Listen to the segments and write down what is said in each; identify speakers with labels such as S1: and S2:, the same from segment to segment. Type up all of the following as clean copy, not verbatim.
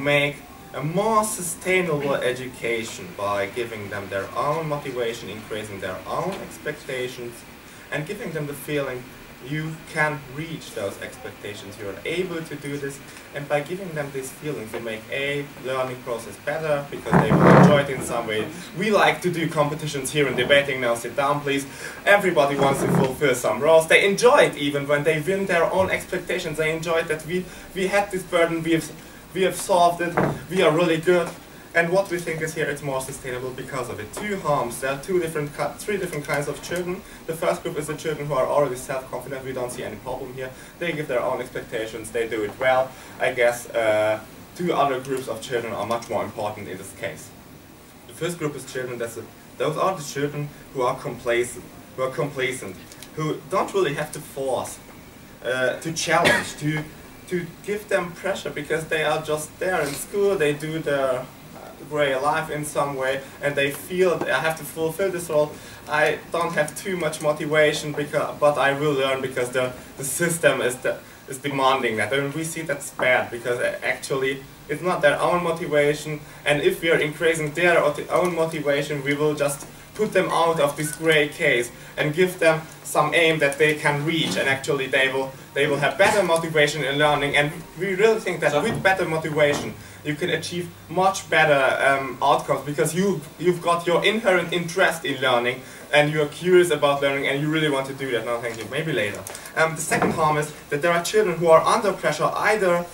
S1: make a more sustainable education by giving them their own motivation, increasing their own expectations, and giving them the feeling you can reach those expectations, you are able to do this, and by giving them these feelings you make a learning process better because they will enjoy it in some way. We like to do competitions here in debating. Now sit down please. Everybody wants to fulfill some roles. They enjoy it even when they win their own expectations. They enjoy it that we had this burden, we have solved it, we are really good. And what we think is here, it's more sustainable because of it. Two harms. There are three different kinds of children. The first group is the children who are already self-confident. We don't see any problem here. They give their own expectations. They do it well. I guess two other groups of children are much more important in this case. The first group is children. Those are the children who are complacent, who don't really have to force, to challenge, to give them pressure because they are just there in school. They do their grey life in some way, and they feel I have to fulfill this role. I don't have too much motivation, but I will learn because the system is demanding that. And we see that's bad because actually it's not their own motivation, and if we are increasing their own motivation, we will just put them out of this grey case and give them some aim that they can reach, and actually they will have better motivation in learning. And we really think that with better motivation you can achieve much better outcomes because you've got your inherent interest in learning and you're curious about learning and you really want to do that. No, thank you. Maybe later. The second harm is that there are children who are under pressure either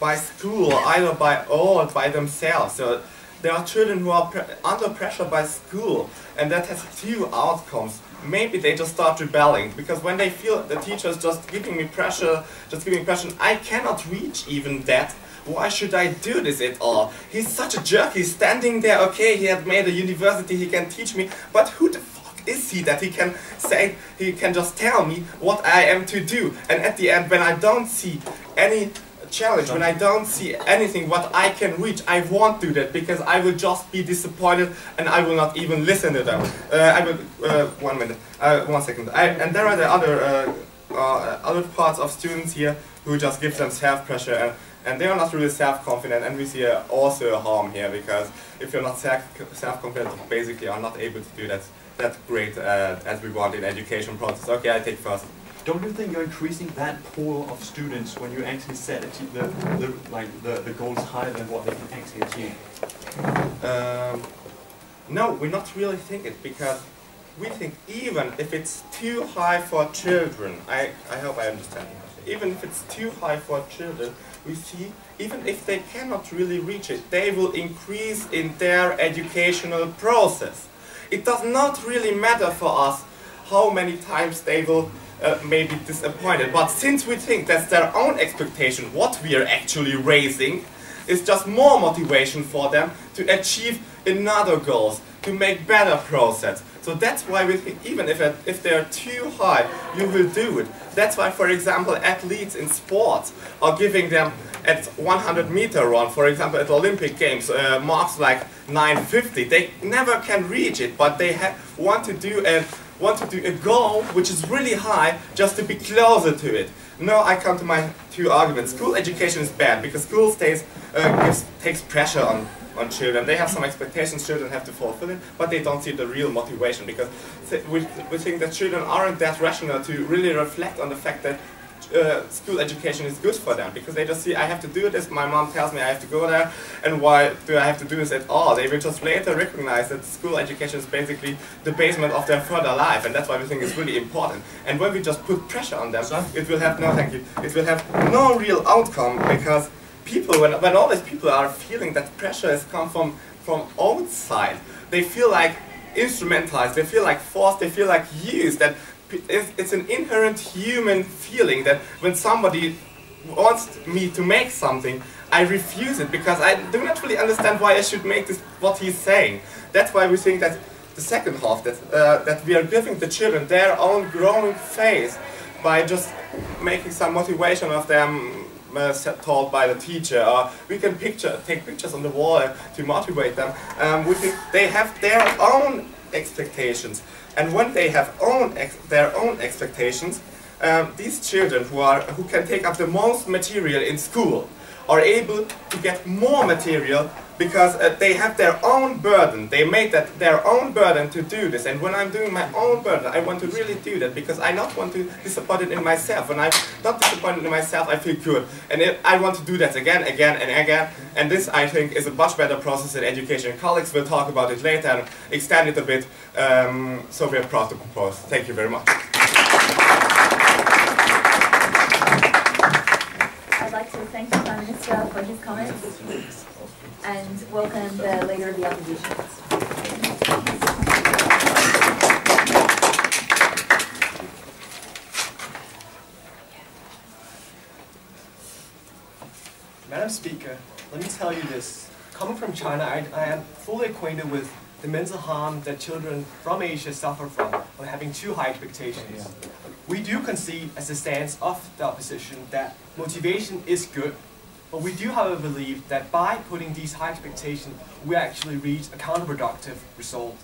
S1: by school, either by themselves. So there are children who are under pressure by school, and that has two outcomes. Maybe they just start rebelling because when they feel the teacher is just giving me pressure, I cannot reach even that. Why should I do this at all? He's such a jerk, he's standing there, okay, he had made a university, he can teach me, but who the fuck is he that he can just tell me what I am to do? And at the end, when I don't see any challenge, when I don't see anything what I can reach, I won't do that because I will just be disappointed and I will not even listen to them. One second. And there are the other parts of students here who just give them self-pressure and they are not really self-confident, and we see also a harm here because if you're not self-confident, you basically are not able to do that great as we want in education process. Okay, I take first.
S2: Don't you think you're increasing that pool of students when you actually set the goals higher than what they can actually achieve?
S1: No, we not really think it because we think even if it's too high for children, I hope I understand. Even if it's too high for children, we see even if they cannot really reach it, they will increase in their educational process. It does not really matter for us how many times they will may be disappointed, but since we think that's their own expectation, what we are actually raising is just more motivation for them to achieve another goals, to make better process. So that's why we think even if they're too high, you will do it. That's why, for example, athletes in sports are giving them at 100-meter run, for example, at Olympic Games, marks like 9:50. They never can reach it, but they want to do a goal which is really high just to be closer to it. Now I come to my two arguments. School education is bad because school takes pressure on children. They have some expectations children have to fulfill it, but they don't see the real motivation because we think that children aren't that rational to really reflect on the fact that school education is good for them, because they just see I have to do this, my mom tells me I have to go there, and why do I have to do this at all? They will just later recognize that school education is basically the basement of their further life, and that's why we think it's really important. And when we just put pressure on them, it will have it will have no real outcome, because people, when all these people are feeling that pressure has come from outside, they feel like instrumentalized, they feel like forced, they feel like used. That it's an inherent human feeling that when somebody wants me to make something, I refuse it because I do not really understand why I should make this what he's saying. That's why we think that the second half, that we are giving the children their own growing phase by just making some motivation of them told by the teacher, or we can take pictures on the wall to motivate them. We think they have their own expectations. And when they have their own expectations, these children who can take up the most material in school are able to get more material because they have their own burden. They made that their own burden to do this. And when I'm doing my own burden, I want to really do that because I not want to disappoint it in myself. When I'm not disappointed in myself, I feel good. And I want to do that again, again, and again. And this, I think, is a much better process in education. Colleagues will talk about it later and extend it a bit. So we are proud to propose. Thank you very much.
S3: I'd like to thank the Prime Minister for his comments and welcome the Leader of the Opposition.
S4: Madam Speaker, let me tell you this. Coming from China, I am fully acquainted with the mental harm that children from Asia suffer from by having too high expectations. We do concede as a stance of the opposition that motivation is good, but we do however believe that by putting these high expectations, we actually reach a counterproductive result.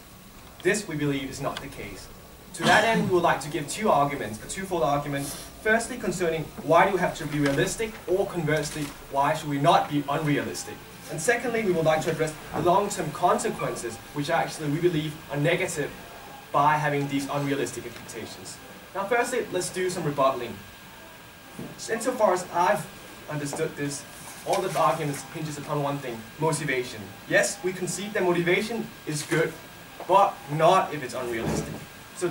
S4: This, we believe, is not the case. To that end, we would like to give two arguments, a twofold argument. Firstly, concerning why do we have to be realistic, or conversely, why should we not be unrealistic? And secondly, we would like to address the long-term consequences, which actually we believe are negative by having these unrealistic expectations. Now firstly, let's do some rebuttaling. Insofar as I've understood this, all the arguments hinges upon one thing, motivation. Yes, we concede that motivation is good, but not if it's unrealistic. So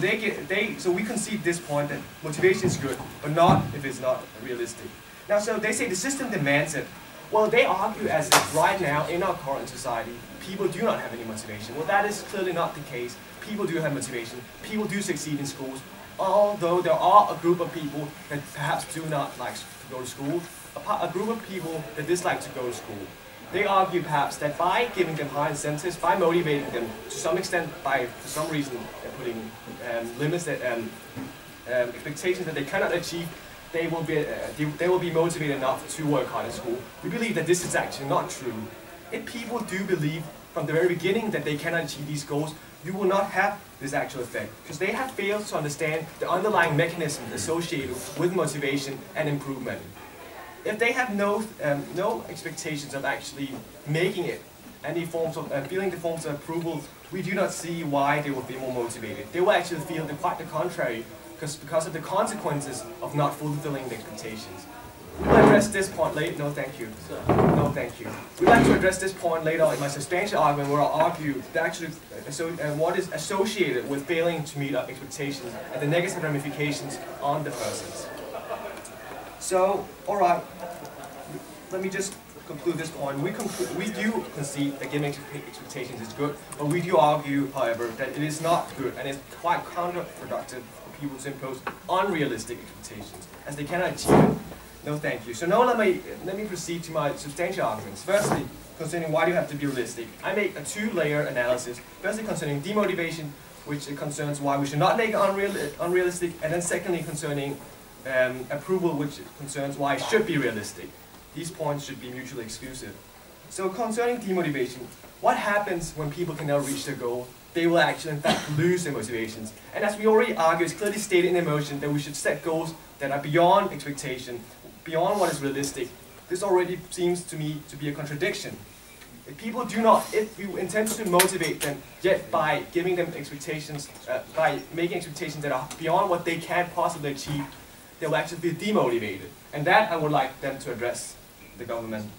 S4: so we concede this point that motivation is good, but not if it's not realistic. Now, so they say the system demands it. Well, they argue as if right now in our current society, people do not have any motivation. Well, that is clearly not the case. People do have motivation. People do succeed in schools, although there are a group of people that perhaps do not like to go to school, a group of people that dislike to go to school. They argue perhaps that by giving them high incentives, by motivating them to some extent, by for some reason putting limits that expectations that they cannot achieve, they will be motivated enough to work hard in school. We believe that this is actually not true. If people do believe from the very beginning that they cannot achieve these goals, you will not have this actual effect, because they have failed to understand the underlying mechanisms associated with motivation and improvement. If they have no expectations of actually making it, any forms of feeling the forms of approval, we do not see why they will be more motivated. They will actually feel quite the contrary, because of the consequences of not fulfilling the expectations. We'll address this point later. No, thank you. No, thank you. We'd like to address this point later in my substantial argument, where I'll argue that actually what is associated with failing to meet our expectations and the negative ramifications on the persons. So, all right, let me just conclude this point. We do concede that giving expectations is good, but we do argue, however, that it is not good and it's quite counterproductive for people to impose unrealistic expectations, as they cannot achieve it. No, thank you. So now let me proceed to my substantial arguments. Firstly, concerning why do you have to be realistic, I make a two-layer analysis. Firstly, concerning demotivation, which concerns why we should not make it unrealistic, and then secondly, concerning approval, which concerns why it should be realistic. These points should be mutually exclusive. So concerning demotivation, what happens when people cannot reach their goal? They will actually in fact lose their motivations. And as we already argued, it's clearly stated in the motion that we should set goals that are beyond expectation, beyond what is realistic. This already seems to me to be a contradiction. If you intend to motivate them, yet by giving them expectations, by making expectations that are beyond what they can possibly achieve, they will actually be demotivated. And that I would like them to address the government.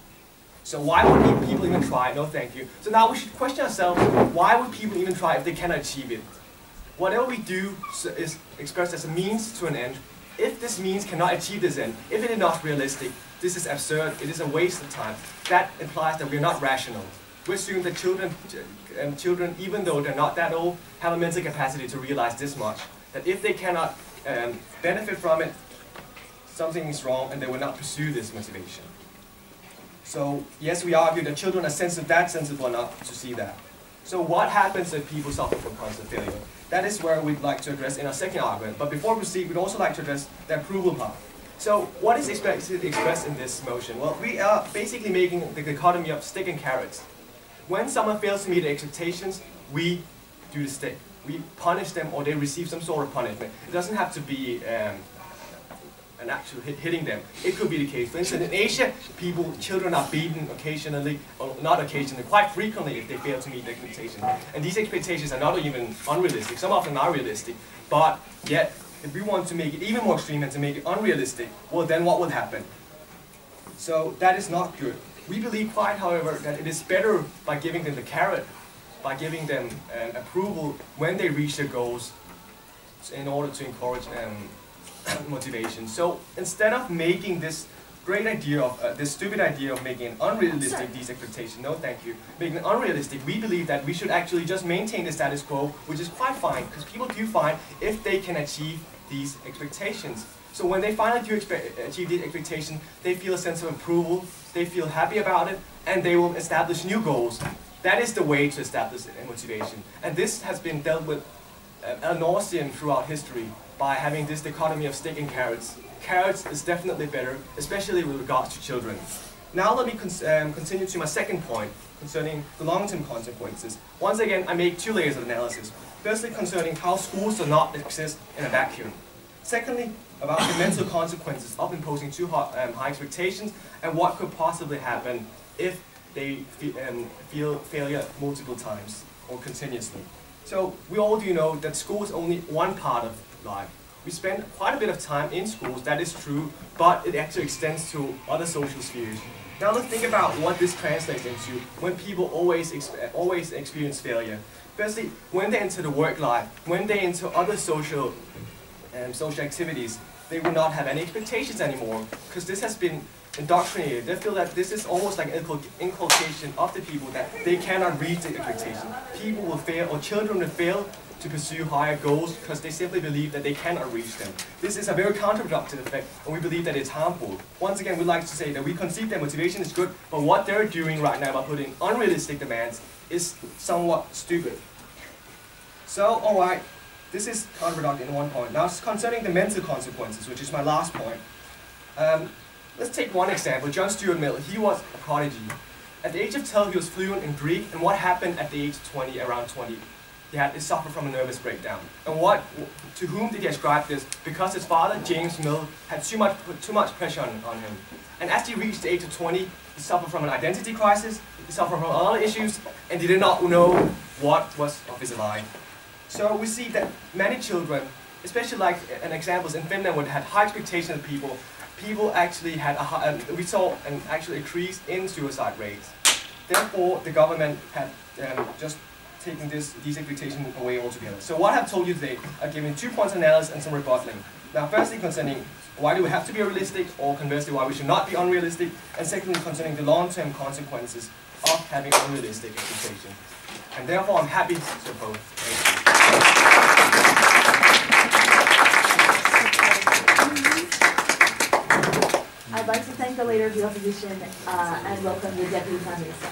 S4: So why would people even try? No, thank you. So now we should question ourselves, why would people even try if they cannot achieve it? Whatever we do is expressed as a means to an end. If this means cannot achieve this end, if it is not realistic, this is absurd, it is a waste of time. That implies that we are not rational. We assume that children, even though they're not that old, have a mental capacity to realize this much, that if they cannot benefit from it, something is wrong and they will not pursue this motivation. So yes, we argue that children are sensible enough to see that. So what happens if people suffer from constant failure? That is where we'd like to address in our second argument. But before we proceed, we'd also like to address the approval part. So what is expressed in this motion? Well, we are basically making the dichotomy of stick and carrots. When someone fails to meet the expectations, we do the stick. We punish them or they receive some sort of punishment. It doesn't have to be and actually hitting them. It could be the case. For instance, in Asia, children are beaten occasionally, or not occasionally, quite frequently if they fail to meet the expectations. And these expectations are not even unrealistic. Some of them are realistic, but yet, if we want to make it even more extreme and to make it unrealistic, well, then what will happen? So that is not good. We believe quite, however, that it is better by giving them the carrot, by giving them approval when they reach their goals in order to encourage motivation. So instead of making this great idea of, this stupid idea of making an unrealistic these expectations, no thank you, making it unrealistic, we believe that we should actually just maintain the status quo, which is quite fine, because people do fine if they can achieve these expectations. So when they finally do achieve these expectations, they feel a sense of approval, they feel happy about it, and they will establish new goals. That is the way to establish motivation. And this has been dealt with ad nauseam throughout history by having this dichotomy of stick and carrots. Carrots is definitely better, especially with regards to children. Now let me continue to my second point concerning the long-term consequences. Once again, I make two layers of analysis. Firstly, concerning how schools do not exist in a vacuum. Secondly, about the mental consequences of imposing too high expectations and what could possibly happen if they feel failure multiple times or continuously. So we all do know that school is only one part of life. We spend quite a bit of time in schools, that is true, but it actually extends to other social spheres. Now let's think about what this translates into when people always experience failure. Firstly, when they enter the work life, when they enter other social activities, they will not have any expectations anymore, because this has been indoctrinated. They feel that this is almost like an inculcation of the people that they cannot reach the expectation. People will fail, or children will fail to pursue higher goals because they simply believe that they cannot reach them. This is a very counterproductive effect, and we believe that it's harmful. Once again, we'd like to say that we conceive that motivation is good, but what they're doing right now by putting unrealistic demands is somewhat stupid. So, alright, this is counterproductive in one point. Now, concerning the mental consequences, which is my last point. Let's take one example. John Stuart Mill, he was a prodigy. At the age of 12, he was fluent in Greek, and what happened at the age of 20, around 20? He suffered from a nervous breakdown. And to whom did he ascribe this? Because his father, James Mill, had put too much pressure on him. And as he reached the age of 20, he suffered from an identity crisis, he suffered from other issues, and he did not know what was of his life. So we see that many children, especially like an examples in Finland, where they had high expectations of people actually had we saw an actual increase in suicide rates. Therefore, the government had just taken these expectations away altogether. So what I've told you today, I've given 2 points of analysis and some rebuttaling. Now, firstly, concerning why do we have to be realistic, or conversely, why we should not be unrealistic, and secondly, concerning the long-term consequences of having unrealistic expectations. And therefore, I'm happy to oppose.
S3: I'd like to thank the leader of the opposition and welcome the Deputy Prime Minister.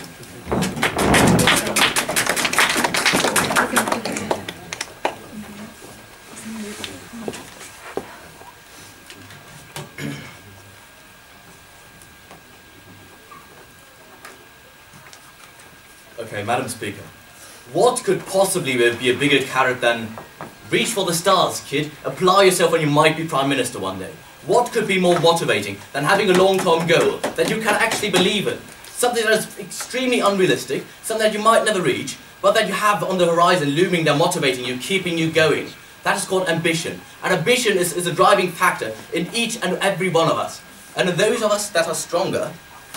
S5: Okay, Madam Speaker, what could possibly be a bigger carrot than reach for the stars, kid, apply yourself and you might be Prime Minister one day? What could be more motivating than having a long-term goal that you can actually believe in? Something that is extremely unrealistic, something that you might never reach, but that you have on the horizon looming there, motivating you, keeping you going. That is called ambition. And ambition is a driving factor in each and every one of us. And in those of us that are stronger,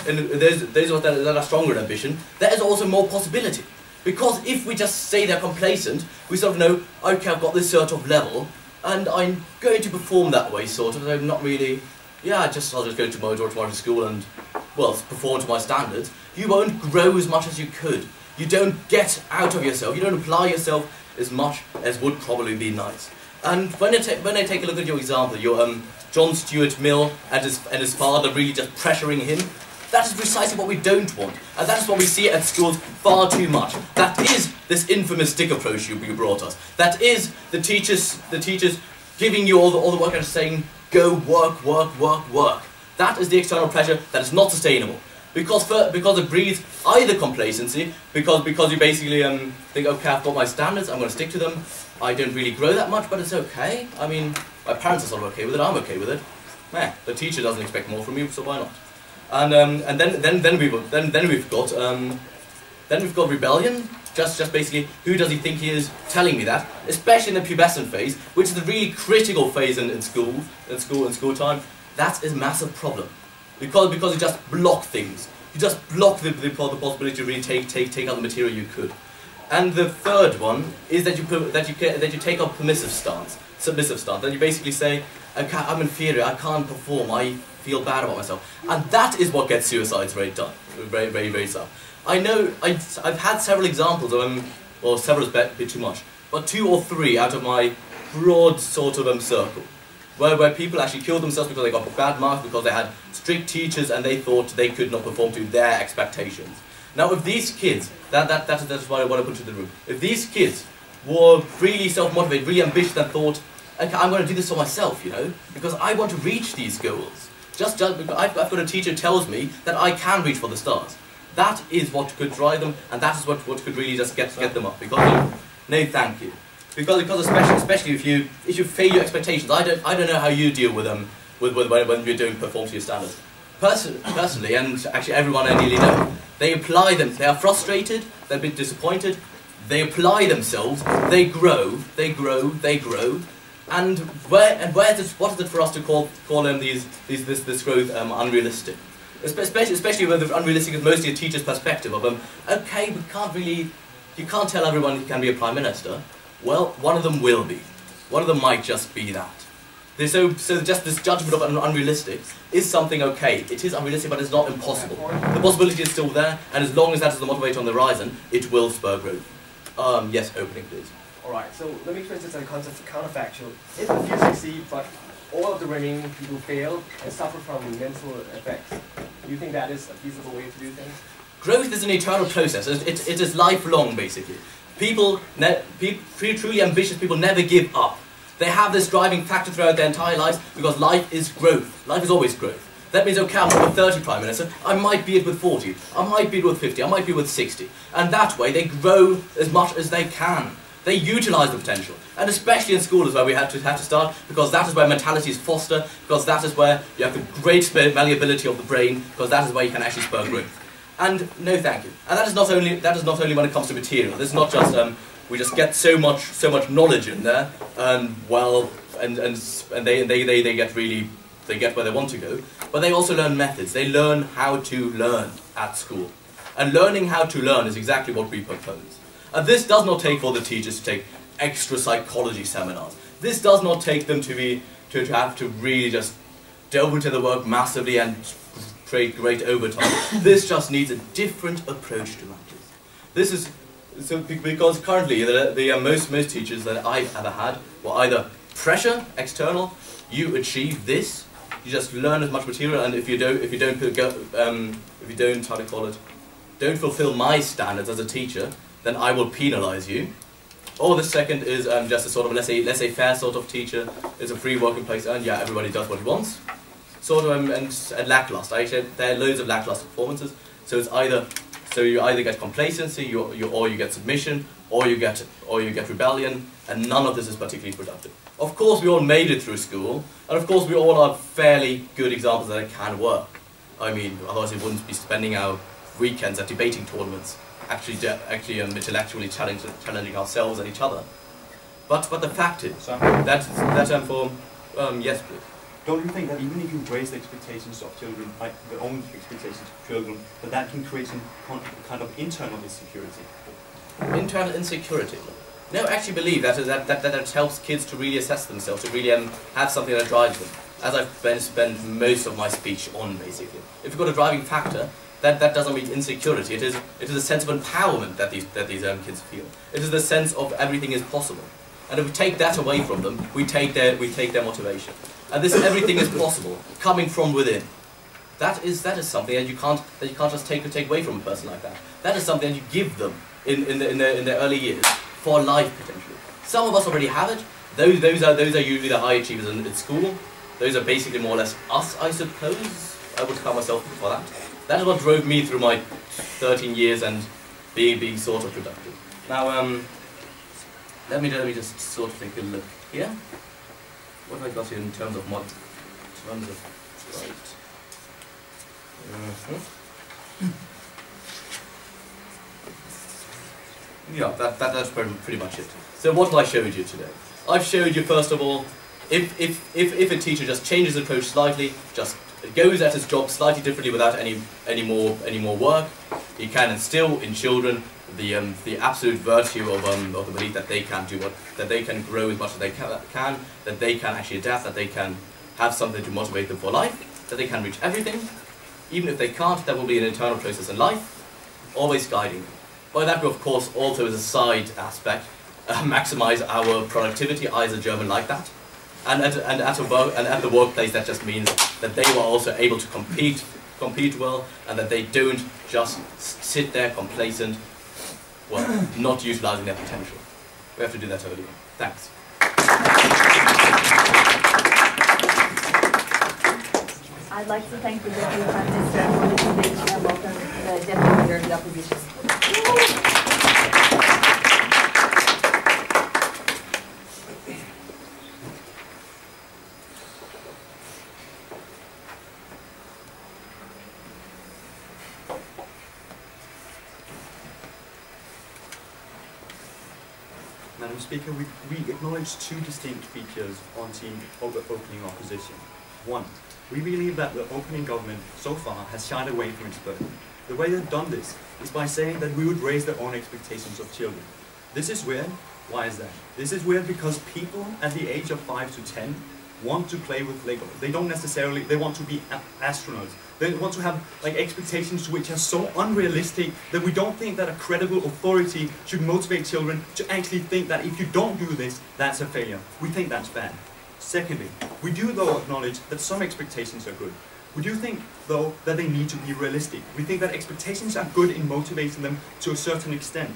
S5: and those of us that are stronger in ambition, there is also more possibility. Because if we just stay there complacent, we sort of know, okay, I've got this sort of level, and I'm going to perform that way, sort of. I'm not really, I'll just go tomorrow to school and, well, perform to my standards. You won't grow as much as you could. You don't get out of yourself. You don't apply yourself as much as would probably be nice. And when I take a look at your example, your John Stuart Mill and his father really just pressuring him, that is precisely what we don't want, and that is what we see at schools far too much. That is this infamous stick approach you brought us. That is the teachers giving you all the work and saying, go work, work, work, work. That is the external pressure that is not sustainable. Because it breeds either complacency, because you basically think, okay, I've got my standards, I'm going to stick to them. I don't really grow that much, but it's okay. I mean, my parents are sort of okay with it, I'm okay with it. the teacher doesn't expect more from you, so why not? And then we've got rebellion. Just basically, who does he think he is telling me that? Especially in the pubescent phase, which is the really critical phase in school time. That is a massive problem, because you just block things. You just block the possibility to really take out the material you could. And the third one is that you take a permissive stance, submissive stance. That you basically say, I'm inferior, I can't perform, I feel bad about myself, and that is what gets suicides rate done, very tough. I know I've had several examples of well, several is a bit too much, but 2 or 3 out of my broad sort of circle, where people actually killed themselves because they got bad marks, because they had strict teachers and they thought they could not perform to their expectations. Now, if these kids, that's what I want to put to the room, if these kids were really self-motivated, really ambitious, and thought, okay, I'm going to do this for myself, you know, because I want to reach these goals. Just because I've got a teacher who tells me that I can reach for the stars. That is what could drive them, and that is what could really just get them up. Because no, thank you. Because especially if you fail your expectations, I don't know how you deal with them when you're doing perform to your standards. Personally, and actually everyone I nearly know, they apply them. They are frustrated. They're a bit disappointed. They apply themselves. They grow. And what is it for us to call them this growth unrealistic? Especially when the unrealistic is mostly a teacher's perspective of them. Okay, you can't tell everyone you can be a prime minister. Well, one of them will be. One of them might just be that. So just this judgment of unrealistic is something okay. It is unrealistic, but it's not impossible. The possibility is still there, and as long as that is the motivator on the horizon, it will spur growth. Yes, opening please.
S4: Alright, so let me express this as a concept of counterfactual. If a few succeed, but all of the remaining people fail and suffer from mental effects, do you think that is a feasible way to do things?
S5: Growth is an eternal process. It is lifelong, basically. Truly ambitious people never give up. They have this driving factor throughout their entire lives because life is growth. Life is always growth. That means, okay, I'm not a 30 Prime Minister, I might be it with 40, I might be it with 50, I might be with 60. And that way they grow as much as they can. They utilise the potential. And especially in school is where we have to start, because that is where mentality is fostered, because that is where you have the great malleability of the brain, because that is where you can actually spur growth. And no thank you. And that is not only when it comes to material. This is not just we just get so much knowledge in there, and they get where they want to go, but they also learn methods. They learn how to learn at school. And learning how to learn is exactly what we propose. And this does not take for the teachers to take extra psychology seminars. This does not take them to have to really just delve into the work massively and create great overtime. This just needs a different approach to matters. This is so because currently most teachers that I've ever had were either pressure, external, you achieve this, you just learn as much material, and if you don't fulfill my standards as a teacher, then I will penalise you. Or the second is just a sort of laissez-faire sort of teacher. It's a free working place, and yeah, everybody does what he wants. Sort of and lackluster. Actually, there are loads of lackluster performances. So it's you either get complacency, or you get submission, or you get rebellion, and none of this is particularly productive. Of course, we all made it through school, and of course, we all are fairly good examples that it can work. I mean, otherwise, we wouldn't be spending our weekends at debating tournaments, actually intellectually challenging ourselves and each other. But the fact is yes, please.
S2: Don't you think that even if you raise the expectations of children, like their own expectations of children, that can create some kind of internal insecurity?
S5: Internal insecurity? No, I actually believe that helps kids to really assess themselves, to really have something that drives them. As I've spent most of my speech on, basically. If you've got a driving factor, that doesn't mean insecurity. It is a sense of empowerment that these kids feel. It is the sense of everything is possible. And if we take that away from them, we take their motivation. And this everything is possible, coming from within. That is something that you can't just take away from a person like that. That is something that you give them in their early years for life potentially. Some of us already have it. Those are usually the high achievers in school. Those are basically more or less us, I suppose. I would call myself for that. That is what drove me through my 13 years and being sort of productive. Now, let me just sort of take a look here. What have I got here in terms of runs it right. Yeah, that's pretty much it. So what have I showed you today? I've showed you, first of all, if a teacher just changes his approach slightly, just goes at his job slightly differently without any more work, he can instill in children the absolute virtue of the belief that they can do that they can grow as much as they can, that they can actually adapt, that they can have something to motivate them for life, that they can reach everything. Even if they can't, there will be an internal process in life, always guiding them. By that, of course, also as a side aspect, maximize our productivity. I, as a German, like that. And at the workplace, that just means that they were also able to compete well, and that they don't just sit there complacent, well, not utilizing their potential. We have to do that early on. Thanks.
S3: I'd like to thank the Deputy Prime Minister for the speech and welcome the Deputy Leader of the Opposition.
S2: Madam Speaker, we acknowledge two distinct features on team opening opposition. One, we believe that the opening government so far has shied away from its burden. The way they've done this is by saying that we would raise their own expectations of children. This is weird. Why is that? This is weird because people at the age of 5 to 10 want to play with Lego. They don't necessarily, they want to be astronauts. They want to have expectations which are so unrealistic that we don't think that a credible authority should motivate children to actually think that if you don't do this, that's a failure. We think that's bad. Secondly, we do though acknowledge that some expectations are good. We do think though that they need to be realistic. We think that expectations are good in motivating them to a certain extent.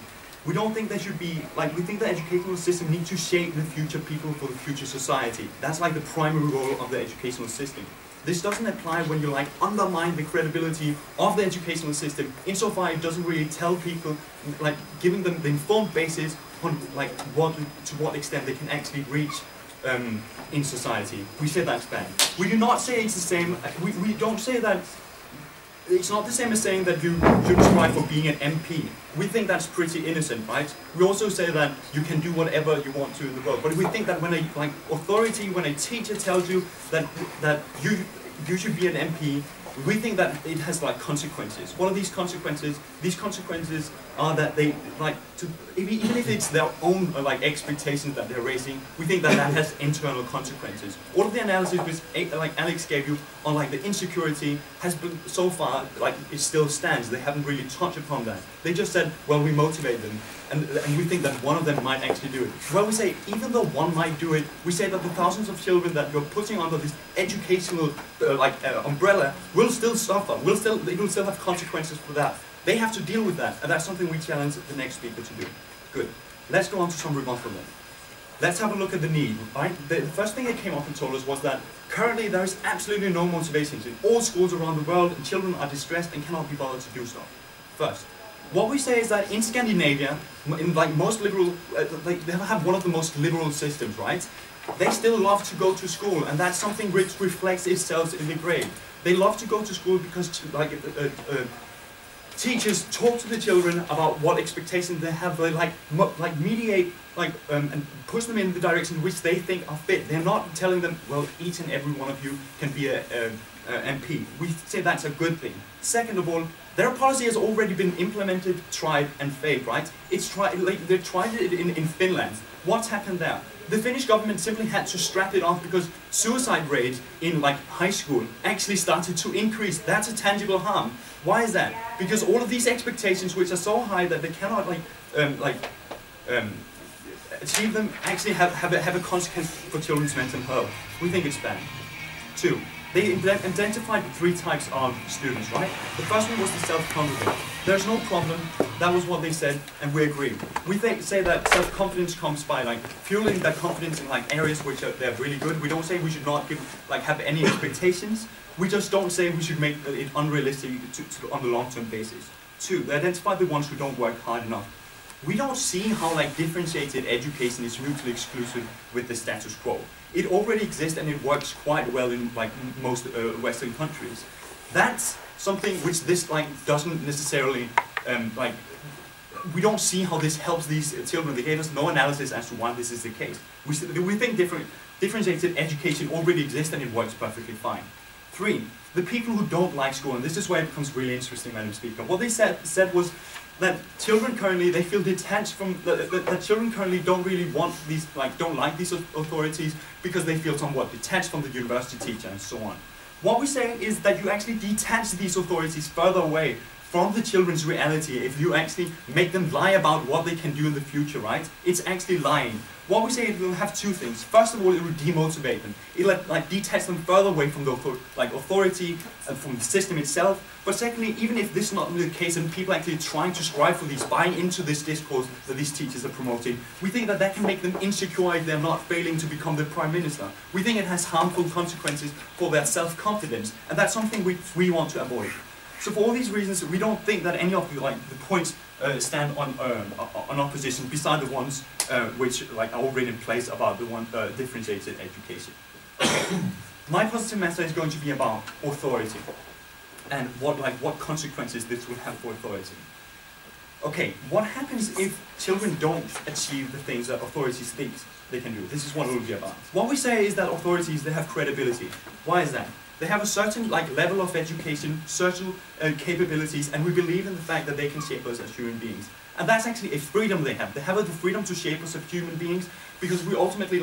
S2: We don't think they should be, we think the educational system needs to shape the future people for the future society. That's the primary role of the educational system. This doesn't apply when you undermine the credibility of the educational system, insofar it doesn't really tell people, giving them the informed basis on to what extent they can actually reach in society. We say that's bad. We do not say it's the same, we don't say that, it's not the same as saying that you should strive for being an MP. We think that's pretty innocent, right? We also say that you can do whatever you want to in the world, but we think that when when a teacher tells you that you should be an MP, we think that it has consequences. What are these consequences? These consequences are that they even if it's their own expectations that they're raising, we think that that has internal consequences. All of the analysis which Alex gave you on the insecurity has been so far it still stands. They haven't really touched upon that. They just said, well, we motivate them, and we think that one of them might actually do it. Well, we say even though one might do it, we say that the thousands of children that you're putting under this educational umbrella will still suffer. They will still have consequences for that. They have to deal with that, and that's something we challenge the next speaker to do. Good. Let's go on to some rebuttal then. Let's have a look at the need. Right? The first thing they came up and told us was that currently there is absolutely no motivation in all schools around the world, and children are distressed and cannot be bothered to do stuff. First, what we say is that in Scandinavia, in most liberal, they have one of the most liberal systems, right? They still love to go to school, and that's something which reflects itself in the grade. They love to go to school because teachers talk to the children about what expectations they have. They mediate and push them in the direction which they think are fit. They're not telling them, well, each and every one of you can be a MP. We say that's a good thing. Second of all, their policy has already been implemented, tried, and failed. Right? They tried it in Finland. What's happened there? The Finnish government simply had to strap it off because suicide rates in high school actually started to increase. That's a tangible harm. Why is that? Because all of these expectations, which are so high that they cannot achieve them, actually have a consequence for children's mental health. We think it's bad. Two, they identified 3 types of students, right? The first one was the self-confident. There's no problem. That was what they said, and we agree. We say that self-confidence comes by fueling that confidence in areas which they're really good. We don't say we should not have any expectations. We just don't say we should make it unrealistic on the long-term basis. 2, they identify the ones who don't work hard enough. we don't see how like differentiated education is mutually exclusive with the status quo. It already exists and it works quite well in like most Western countries. That's something which this like doesn't necessarily like. We don't see how this helps these children. They gave us no analysis as to why this is the case. We think differentiated education already exists and it works perfectly fine. 3, the people who don't like school, and this is where it becomes really interesting, Madam Speaker. What they said was that children currently, they feel detached from, that children currently don't really want these, like, don't like these authorities because they feel somewhat detached from the university teacher and so on. What we're saying is that you actually detach these authorities further away from the children's reality if you actually make them lie about what they can do in the future, right? It's actually lying. What we say, it will have 2 things. First of all, it will demotivate them. It will like detach them further away from the authority and from the system itself. But secondly, even if this is not really the case and people actually trying to strive for these, buying into this discourse that these teachers are promoting, we think that can make them insecure if they're not failing to become the Prime Minister. We think it has harmful consequences for their self-confidence, and that's something we want to avoid. So for all these reasons, we don't think that any of the points stand on opposition, beside the ones which are already in place about the one differentiated education. My positive message is going to be about authority and what consequences this will have for authority. Okay, what happens if children don't achieve the things that authorities think they can do? This is what it will be about. What we say is that authorities, they have credibility. Why is that? They have a certain level of education, certain capabilities, and we believe in the fact that they can shape us as human beings. And that's actually a freedom they have. They have the freedom to shape us as human beings because we ultimately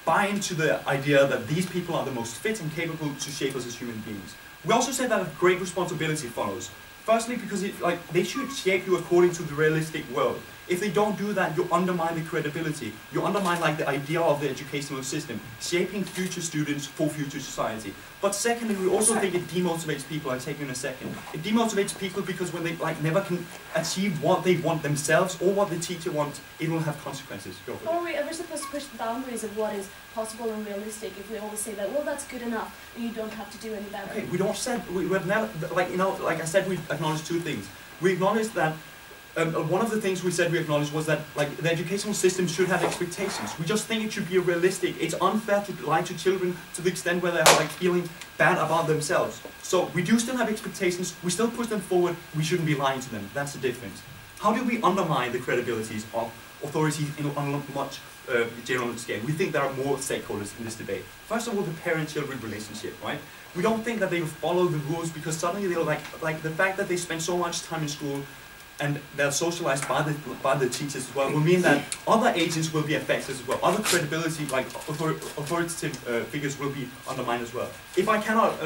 S2: buy into the idea that these people are the most fit and capable to shape us as human beings. We also say that a great responsibility follows. Firstly, because they should shape you according to the realistic world. If they don't do that, you undermine the credibility. You undermine the idea of the educational system, shaping future students for future society. But secondly, we also think it demotivates people. I'll take you in a second. It demotivates people because when they never can achieve what they want themselves or what the teacher wants, it will have consequences. Go for it.
S6: Are we ever supposed to push the boundaries of what is possible and realistic if we always say that, well, that's good enough, and you don't have to do any better?
S2: Okay, we don't say, we've never, like I said, we acknowledge 2 things. We acknowledge that one of the things we said we acknowledged was that the educational system should have expectations. We just think it should be realistic. It's unfair to lie to children to the extent where they're feeling bad about themselves. So we do still have expectations. We still push them forward. We shouldn't be lying to them. That's the difference. How do we undermine the credibilities of authorities on a much general scale? We think there are more stakeholders in this debate. First of all, the parent-children relationship, right? We don't think that they will follow the rules because suddenly they'll like the fact that they spend so much time in school and they're socialized by the teachers as well, will mean that other agents will be affected as well. Other credibility, authoritative figures will be undermined as well. If I cannot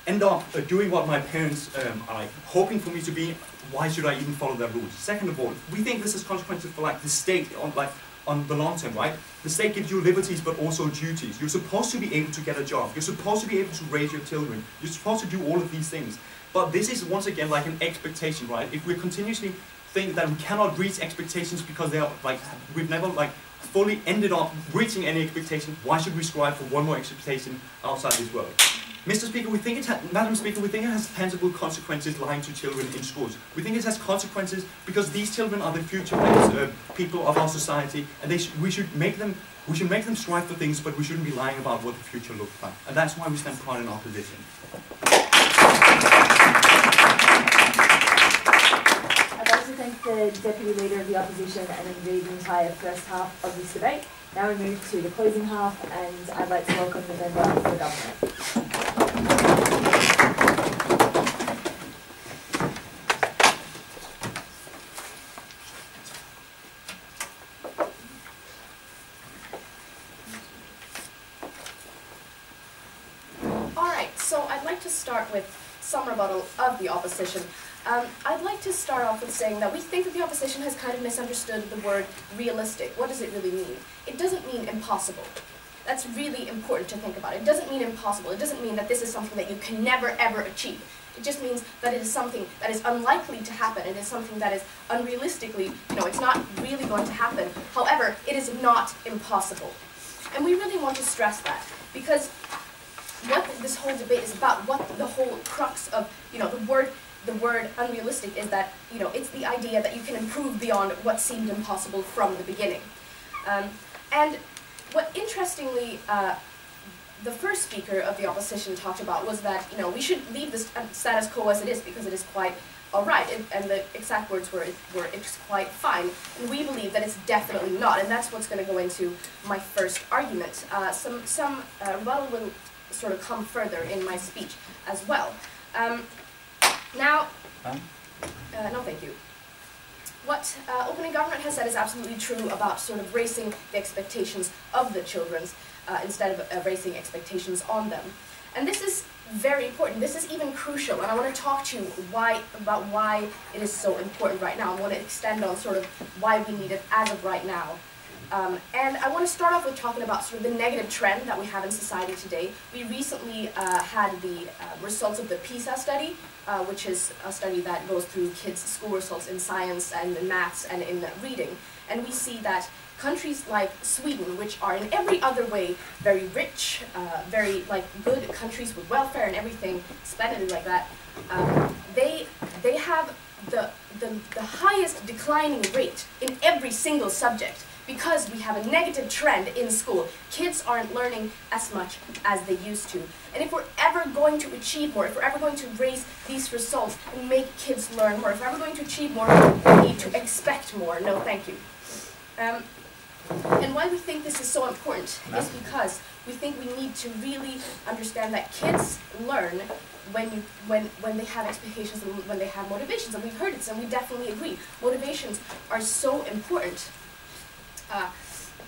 S2: end up doing what my parents are hoping for me to be, why should I even follow their rules? Second of all, we think this has consequences for the state on the long term, right? The state gives you liberties but also duties. You're supposed to be able to get a job. You're supposed to be able to raise your children. You're supposed to do all of these things. But this is once again an expectation, right? If we continuously think that we cannot reach expectations because they are we've never fully ended up reaching any expectation, why should we strive for one more expectation outside this world? Mr. Speaker, Madam Speaker, we think it has tangible consequences lying to children in schools. We think it has consequences because these children are the future people of our society, and we should make them strive for things, but we shouldn't be lying about what the future looks like. And that's why we stand proud in our position.
S3: I'd like to thank the Deputy Leader of the Opposition and indeed the entire first half of this debate. Now we move to the closing half, and I'd like to welcome the member for the government.
S6: Start with some rebuttal of the opposition. I'd like to start off with saying that we think that the opposition has kind of misunderstood the word realistic. What does it really mean? It doesn't mean impossible. That's really important to think about. It doesn't mean impossible. It doesn't mean that this is something that you can never ever achieve. It just means that it is something that is unlikely to happen. It is something that is unrealistically, it's not really going to happen. However, it is not impossible. And we really want to stress that because what this whole debate is about, what the whole crux of, the word the word unrealistic is that, you know, it's the idea that you can improve beyond what seemed impossible from the beginning. And what interestingly, the first speaker of the opposition talked about was that, you know, we should leave the status quo as it is because it is quite alright, and the exact words were it's quite fine. And we believe that it's definitely not, and that's what's going to go into my first argument. Some rebuttal will sort of come further in my speech as well. No, thank you. What opening government has said is absolutely true about sort of raising the expectations of the children instead of raising expectations on them. And this is very important. This is even crucial, and I want to talk to you about why it is so important right now. I want to extend on sort of why we need it as of right now. And I want to start off with talking about sort of the negative trend that we have in society today. We recently had the results of the PISA study, which is a study that goes through kids' school results in science and in maths and in reading. And we see that countries like Sweden, which are in every other way very rich, very like good countries with welfare and everything splendid like that, they have the highest declining rate in every single subject, because we have a negative trend in school. Kids aren't learning as much as they used to. And if we're ever going to achieve more, if we're ever going to raise these results and make kids learn more, if we're ever going to achieve more, we need to expect more. No, thank you. And why we think this is so important is because we think we need to really understand that kids learn when they have expectations and when they have motivations. And we've heard it, and we definitely agree. Motivations are so important.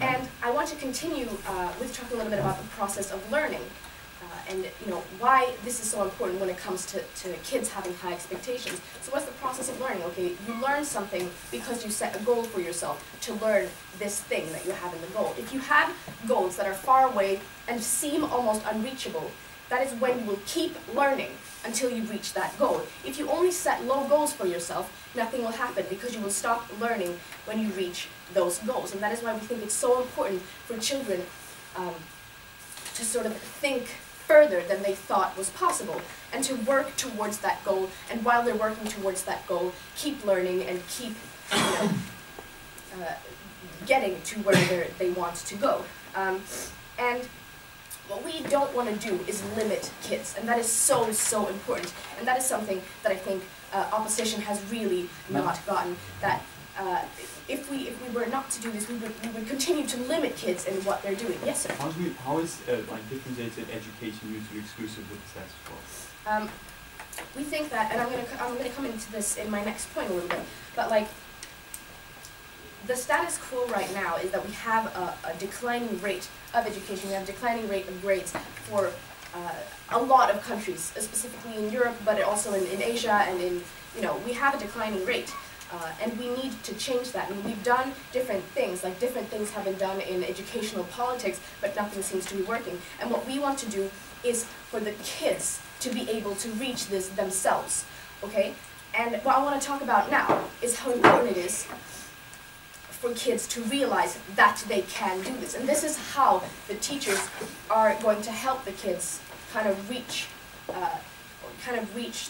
S6: And I want to continue with talking a little bit about the process of learning and why this is so important when it comes to kids having high expectations. So what's the process of learning? Okay, you learn something because you set a goal for yourself to learn this thing that you have in the goal. If you have goals that are far away and seem almost unreachable, that is when you will keep learning until you reach that goal. If you only set low goals for yourself, nothing will happen because you will stop learning when you reach those goals. And that is why we think it's so important for children to sort of think further than they thought was possible and to work towards that goal. And while they're working towards that goal, keep learning and keep getting to where they want to go. And what we don't want to do is limit kids, and that is so, so important. And that is something that I think opposition has really not gotten. That if we were not to do this, we would continue to limit kids in what they're doing. Yes, sir.
S2: How is like differentiated education mutually exclusive with the status quo?
S6: We think that, and I'm gonna come into this in my next point a little bit, but like, the status quo right now is that we have a declining rate of education, we have a declining rate of grades for a lot of countries, specifically in Europe, but also in Asia, and in, we have a declining rate. And we need to change that. And we've done different things, like different things have been done in educational politics, but nothing seems to be working. And what we want to do is for the kids to be able to reach this themselves, okay? And what I want to talk about now is how important it is for kids to realize that they can do this. And this is how the teachers are going to help the kids kind of reach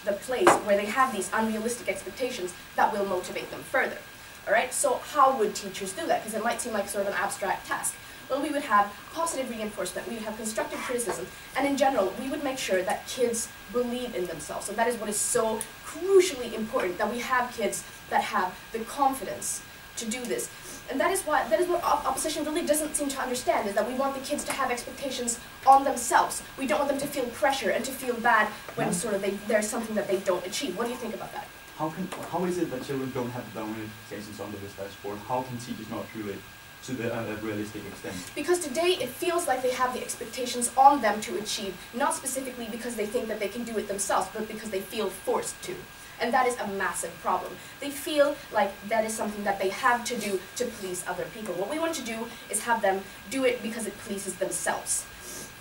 S6: the place where they have these unrealistic expectations that will motivate them further. Alright, so how would teachers do that? Because it might seem like sort of an abstract task. Well, we would have positive reinforcement, we would have constructive criticism, and in general, we would make sure that kids believe in themselves. So that is what is so crucially important, that we have kids that have the confidence to do this. And that is what opposition really doesn't seem to understand, is that we want the kids to have expectations on themselves. We don't want them to feel pressure and to feel bad when sort of there's something that they don't achieve. What do you think about that?
S2: How is it that children don't have their own expectations under the status quo? How can teachers not do it to the realistic extent? Because
S6: today it feels like they have the expectations on them to achieve, not specifically because they think that they can do it themselves, but because they feel forced to. And that is a massive problem. They feel like that is something that they have to do to please other people. What we want to do is have them do it because it pleases themselves.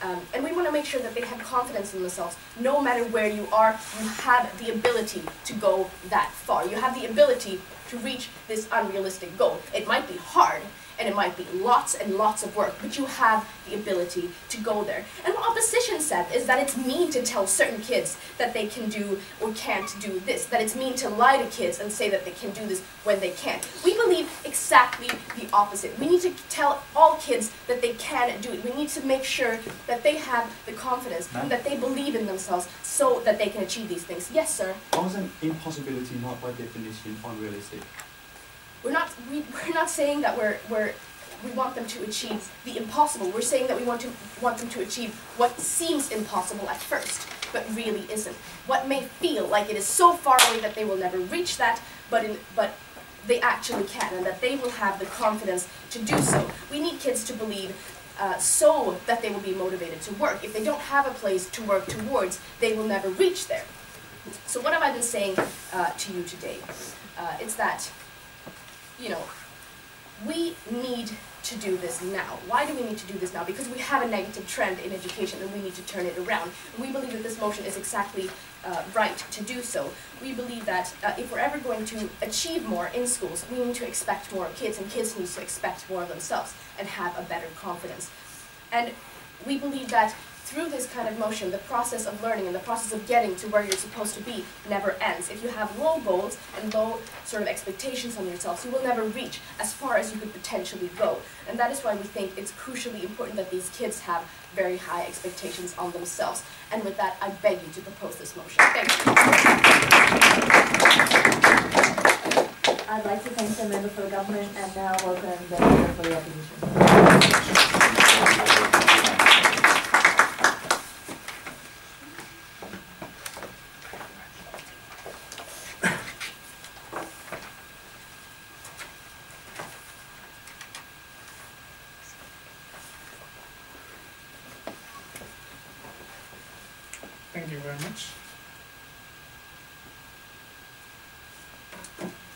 S6: And we want to make sure that they have confidence in themselves. No matter where you are, you have the ability to go that far. You have the ability to reach this unrealistic goal. It might be hard, and it might be lots and lots of work, but you have the ability to go there. And what opposition said is that it's mean to tell certain kids that they can do or can't do this, that it's mean to lie to kids and say that they can do this when they can't. We believe exactly the opposite. We need to tell all kids that they can do it. We need to make sure that they have the confidence and that they believe in themselves so that they can achieve these things. Yes, sir?
S2: How is an impossibility not by definition unrealistic?
S6: We're not saying that we want them to achieve the impossible. We're saying that we want them to achieve what seems impossible at first, but really isn't. What may feel like it is so far away that they will never reach that, but they actually can, and that they will have the confidence to do so. We need kids to believe so that they will be motivated to work. If they don't have a place to work towards, they will never reach there. So what have I been saying to you today? It's that, you know, we need to do this now. Why do we need to do this now? Because we have a negative trend in education and we need to turn it around. And we believe that this motion is exactly right to do so. We believe that if we're ever going to achieve more in schools, we need to expect more of kids, and kids need to expect more of themselves and have a better confidence. And we believe that through this kind of motion, the process of learning and the process of getting to where you're supposed to be never ends. If you have low goals and low sort of expectations on yourselves, you will never reach as far as you could potentially go. And that is why we think it's crucially important that these kids have very high expectations on themselves. And with that, I beg you to propose this motion. Thank you.
S3: I'd like to thank the member for the government and now welcome the member for the opposition.
S7: Thank you very much.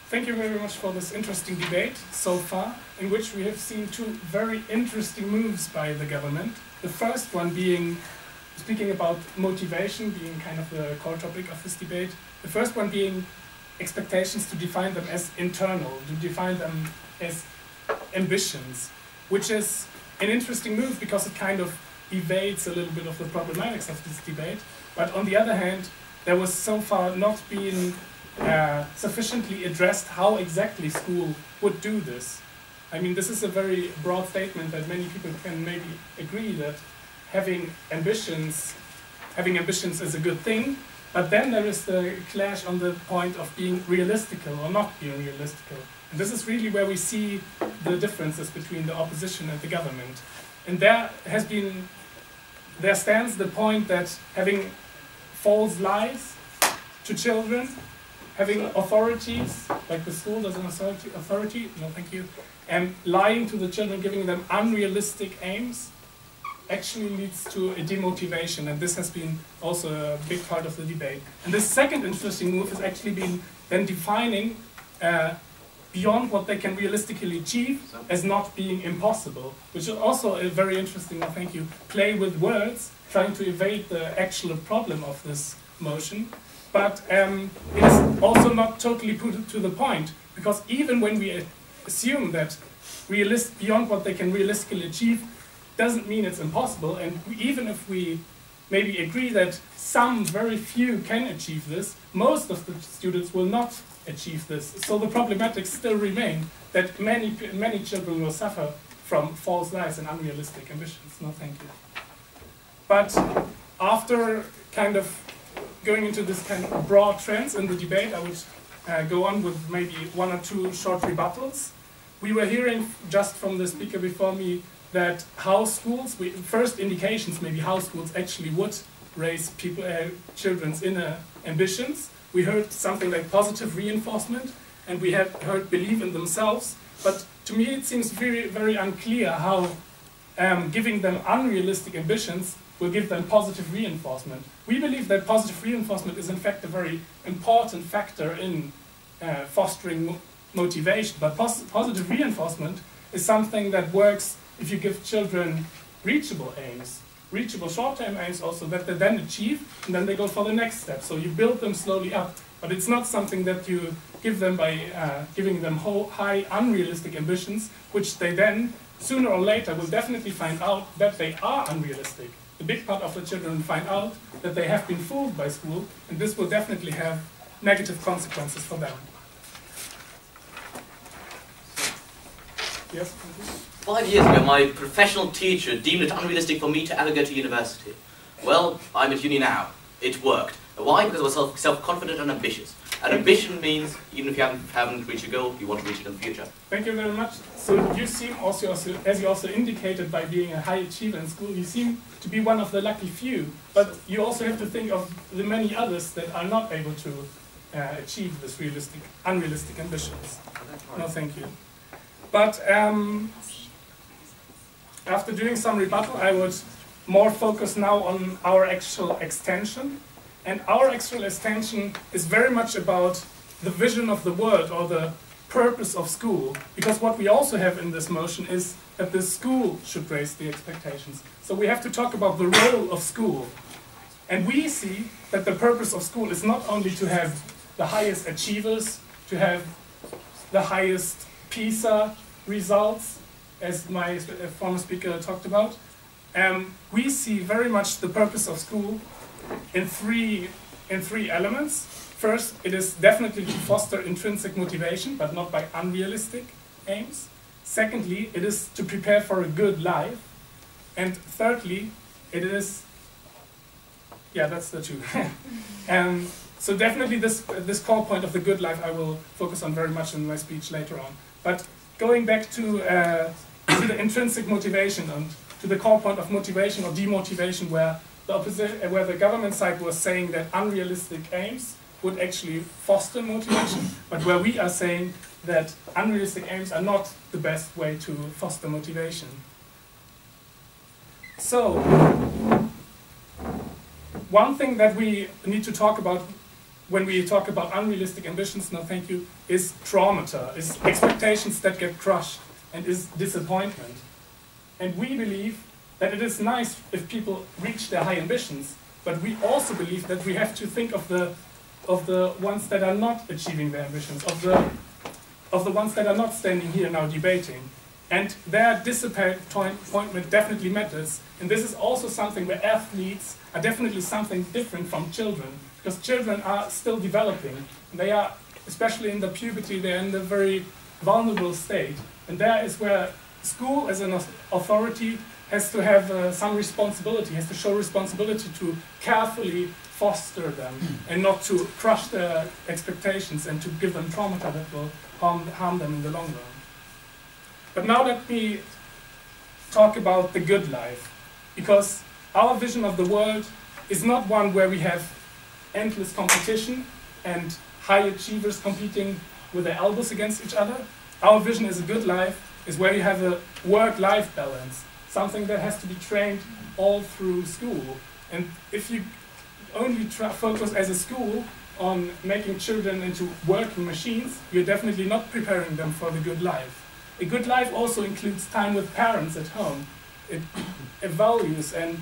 S7: Thank you very much for this interesting debate so far, in which we have seen two very interesting moves by the government. The first one being, speaking about motivation, being kind of the core topic of this debate. The first one being expectations, to define them as internal, to define them as ambitions, which is an interesting move because it kind of evades a little bit of the problematics of this debate. But on the other hand, there was so far not been sufficiently addressed how exactly school would do this. I mean, this is a very broad statement that many people can maybe agree that having ambitions is a good thing, but then there is the clash on the point of being realistical or not being realistical. And this is really where we see the differences between the opposition and the government. And there stands the point that having false lies to children, having authorities, like the school as an authority, no thank you, and lying to the children, giving them unrealistic aims, actually leads to a demotivation, and this has been also a big part of the debate. And the second interesting move has actually been then defining beyond what they can realistically achieve as not being impossible, which is also a very interesting, thank you, play with words, trying to evade the actual problem of this motion. But it is also not totally put to the point, because even when we assume that beyond what they can realistically achieve doesn't mean it's impossible, and even if we maybe agree that some, very few, can achieve this, most of the students will not achieve this. So the problematics still remain, that many children will suffer from false lies and unrealistic ambitions. No, thank you. But after kind of going into this kind of broad trends in the debate, I would go on with maybe one or two short rebuttals. We were hearing just from the speaker before me that how schools, first indications maybe how schools actually would raise children's inner ambitions. We heard something like positive reinforcement, and we have heard believe in themselves. But to me it seems very, very unclear how giving them unrealistic ambitions will give them positive reinforcement. We believe that positive reinforcement is in fact a very important factor in fostering motivation. But positive reinforcement is something that works if you give children reachable aims, reachable short-term aims also that they then achieve, and then they go for the next step. So you build them slowly up. But it's not something that you give them by giving them high unrealistic ambitions, which they then, sooner or later, will definitely find out that they are unrealistic. The big part of the children find out that they have been fooled by school, and this will definitely have negative consequences for them. Yes?
S5: 5 years ago, my professional teacher deemed it unrealistic for me to ever go to university. Well, I'm at uni now. It worked. Why? Because I was self-confident and ambitious. And ambition means, even if you haven't reached a goal, you want to reach it in the future.
S7: Thank you very much. So you seem also, as you also indicated by being a high achiever in school, you seem to be one of the lucky few. But you also have to think of the many others that are not able to achieve this unrealistic ambitions. No, thank you. But after doing some rebuttal, I would more focus now on our actual extension. And our actual extension is very much about the vision of the world or the purpose of school. Because what we also have in this motion is that the school should raise the expectations. So we have to talk about the role of school. And we see that the purpose of school is not only to have the highest achievers, to have the highest PISA results, as my former speaker talked about. We see very much the purpose of school in three elements. First, it is definitely to foster intrinsic motivation, but not by unrealistic aims. Secondly, it is to prepare for a good life. And thirdly, it is, yeah, that's the two. So definitely this core point of the good life I will focus on very much in my speech later on. But going back to the intrinsic motivation and to the core point of motivation or demotivation, where the government side was saying that unrealistic aims would actually foster motivation, but where we are saying that unrealistic aims are not the best way to foster motivation. So, one thing that we need to talk about when we talk about unrealistic ambitions, no thank you, is traumata, is expectations that get crushed, and is disappointment. And we believe that it is nice if people reach their high ambitions, but we also believe that we have to think of the ones that are not achieving their ambitions, of the ones that are not standing here now debating. And their disappointment definitely matters. And this is also something where athletes are definitely something different from children, because children are still developing. And they are, especially in the puberty, they're in a very vulnerable state. And there is where school as an authority has to have some responsibility, has to show responsibility to carefully foster them and not to crush their expectations and to give them traumata that will harm them in the long run. But now let me talk about the good life, because our vision of the world is not one where we have endless competition and high achievers competing with their elbows against each other. Our vision as a good life is where you have a work-life balance, something that has to be trained all through school. And if you only focus as a school on making children into working machines, you're definitely not preparing them for the good life. A good life also includes time with parents at home. It values and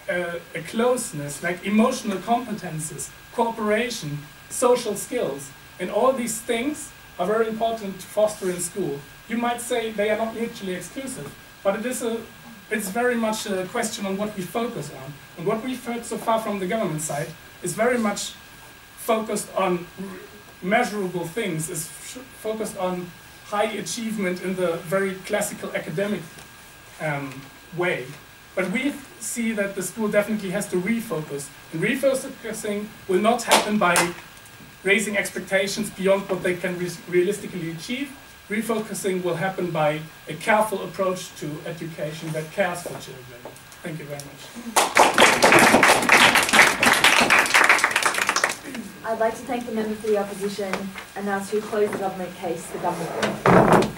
S7: a closeness, like emotional competences, cooperation, social skills. And all these things are very important to foster in school. You might say they are not mutually exclusive, but it's very much a question on what we focus on. And what we've heard so far from the government side is very much focused on measurable things, is focused on high achievement in the very classical academic way. But we see that the school definitely has to refocus. And refocusing will not happen by raising expectations beyond what they can realistically achieve. Refocusing will happen by a careful approach to education that cares for children. Thank you very much.
S3: I'd like to thank the member for the opposition and now to close the government case, the government.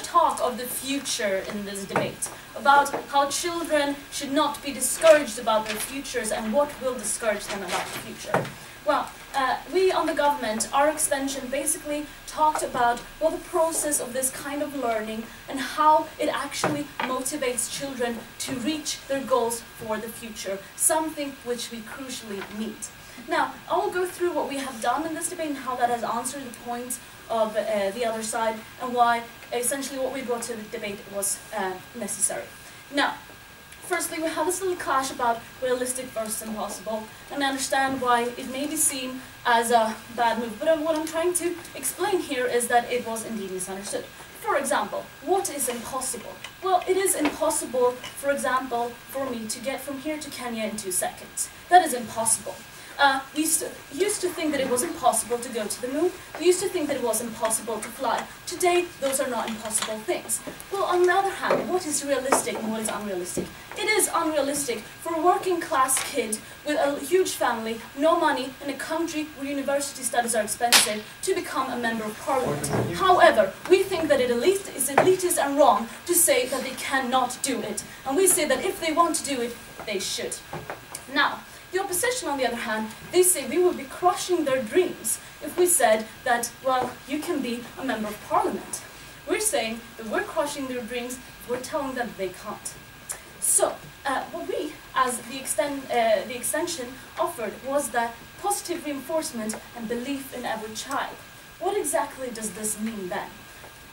S8: Talk of the future in this debate, about how children should not be discouraged about their futures and what will discourage them about the future. Well, we on the government, our extension basically talked about the process of this kind of learning and how it actually motivates children to reach their goals for the future, something which we crucially need. Now, I'll go through what we have done in this debate and how that has answered the points of the other side and why essentially what we brought to the debate was necessary. Now, firstly, we have this little clash about realistic versus impossible, and I understand why it may be seen as a bad move, but what I'm trying to explain here is that it was indeed misunderstood. For example, what is impossible? Well, it is impossible, for example, for me to get from here to Kenya in 2 seconds. That is impossible. We used to think that it was impossible to go to the moon. We used to think that it was impossible to fly. Today, those are not impossible things. Well, on the other hand, what is realistic and what is unrealistic? It is unrealistic for a working class kid with a huge family, no money, in a country where university studies are expensive, to become a member of parliament. However, we think that it is elitist and wrong to say that they cannot do it. And we say that if they want to do it, they should. Now, the opposition, on the other hand, they say we would be crushing their dreams if we said that, well, you can be a member of parliament. We're saying that we're crushing their dreams, we're telling them they can't. So, what we, as the extension, offered was that positive reinforcement and belief in every child. What exactly does this mean then?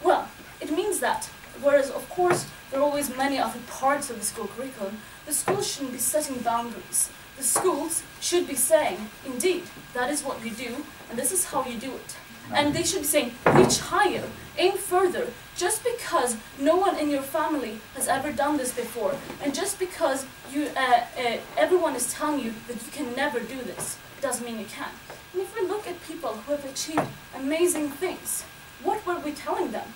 S8: Well, it means that, whereas of course there are always many other parts of the school curriculum, the schools shouldn't be setting boundaries. The schools should be saying, indeed, that is what you do, and this is how you do it. And they should be saying, reach higher, aim further. Just because no one in your family has ever done this before, and just because everyone is telling you that you can never do this, doesn't mean you can. And if we look at people who have achieved amazing things, what were we telling them?